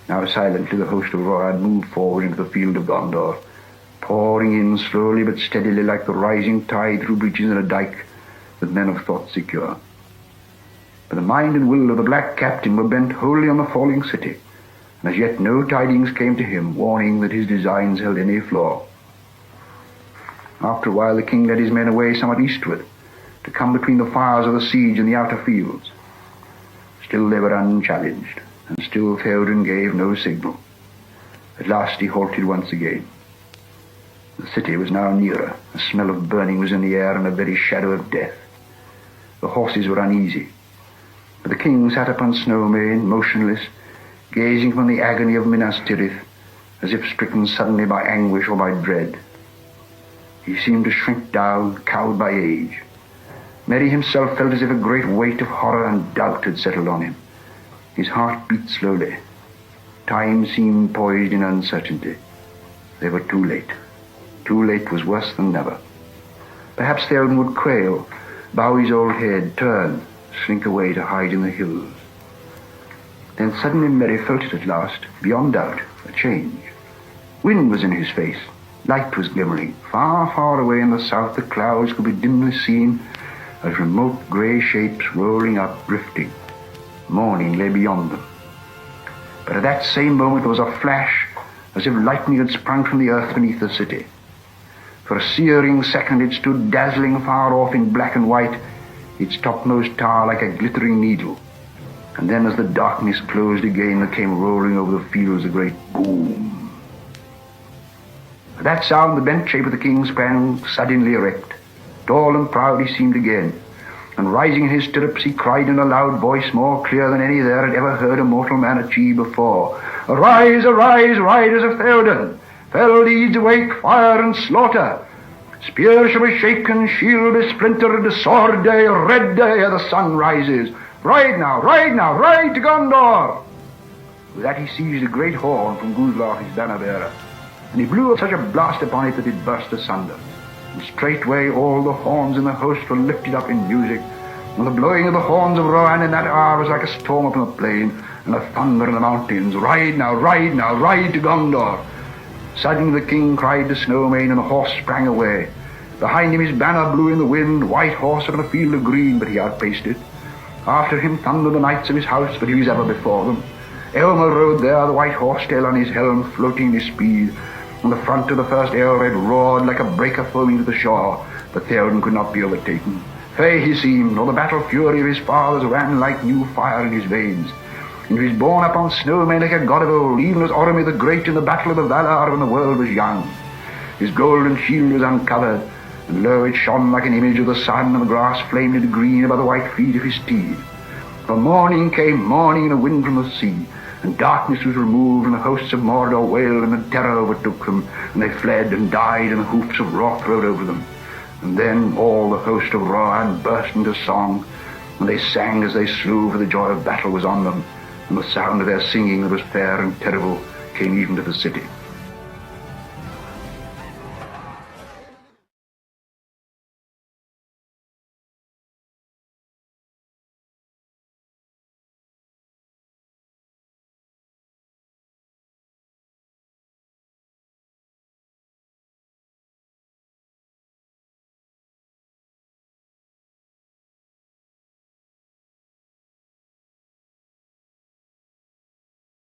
Now silently the host of Rohan moved forward into the field of Gondor, pouring in slowly but steadily like the rising tide through breaches in a dike that men have thought secure. But the mind and will of the black captain were bent wholly on the falling city, and as yet no tidings came to him warning that his designs held any flaw. After a while the king led his men away somewhat eastward, to come between the fires of the siege and the outer fields. Still they were unchallenged, and still Theoden gave no signal. At last he halted once again. The city was now nearer. A smell of burning was in the air and a very shadow of death. The horses were uneasy, but the king sat upon Snowmane, motionless, gazing upon the agony of Minas Tirith, as if stricken suddenly by anguish or by dread. He seemed to shrink down, cowed by age. Merry himself felt as if a great weight of horror and doubt had settled on him. His heart beat slowly. Time seemed poised in uncertainty. They were too late. Too late was worse than never. Perhaps Theoden would quail, bow his old head, turn, slink away to hide in the hills. Then suddenly Merry felt it at last, beyond doubt, a change. Wind was in his face. Light was glimmering. Far, far away in the south the clouds could be dimly seen as remote grey shapes rolling up, drifting. Morning lay beyond them. But at that same moment there was a flash, as if lightning had sprung from the earth beneath the city. For a searing second it stood dazzling far off in black and white, its topmost tower like a glittering needle. And then as the darkness closed again, there came roaring over the fields a great boom. At that sound the bent shape of the king sprang suddenly erect. Tall and proud he seemed again, and rising in his stirrups he cried in a loud voice more clear than any there had ever heard a mortal man achieve before, "Arise, arise, riders of Theoden! Fell deeds awake, fire and slaughter! Spear shall be shaken, shield be splintered, sword day, red day ere the sun rises! Ride now, ride to Gondor!" With that he seized a great horn from Guzlach his banner-bearer, and he blew such a blast upon it that it burst asunder. And straightway all the horns in the host were lifted up in music, and the blowing of the horns of Rohan in that hour was like a storm upon the plain, and a thunder in the mountains. Ride now, ride to Gondor! Suddenly the king cried to Snowmane, and the horse sprang away. Behind him his banner blew in the wind, white horse on a field of green, but he outpaced it. After him thundered the knights of his house, but he was ever before them. Eomer rode there, the white horse tail on his helm, floating his speed. And the front of the first Eorred roared like a breaker foaming to the shore, but Theoden could not be overtaken. Fey he seemed, nor the battle fury of his fathers ran like new fire in his veins. And he was borne upon Snowmane like a god of old, even as Orome the Great in the battle of the Valar when the world was young. His golden shield was uncovered, and lo, it shone like an image of the sun, and the grass flamed into green above the white feet of his steed. For morning came, morning in a wind from the sea, and darkness was removed, and the hosts of Mordor wailed, and the terror overtook them, and they fled and died, and the hoofs of wrath rode over them. And then all the host of Rohan burst into song, and they sang as they slew, for the joy of battle was on them, and the sound of their singing that was fair and terrible came even to the city.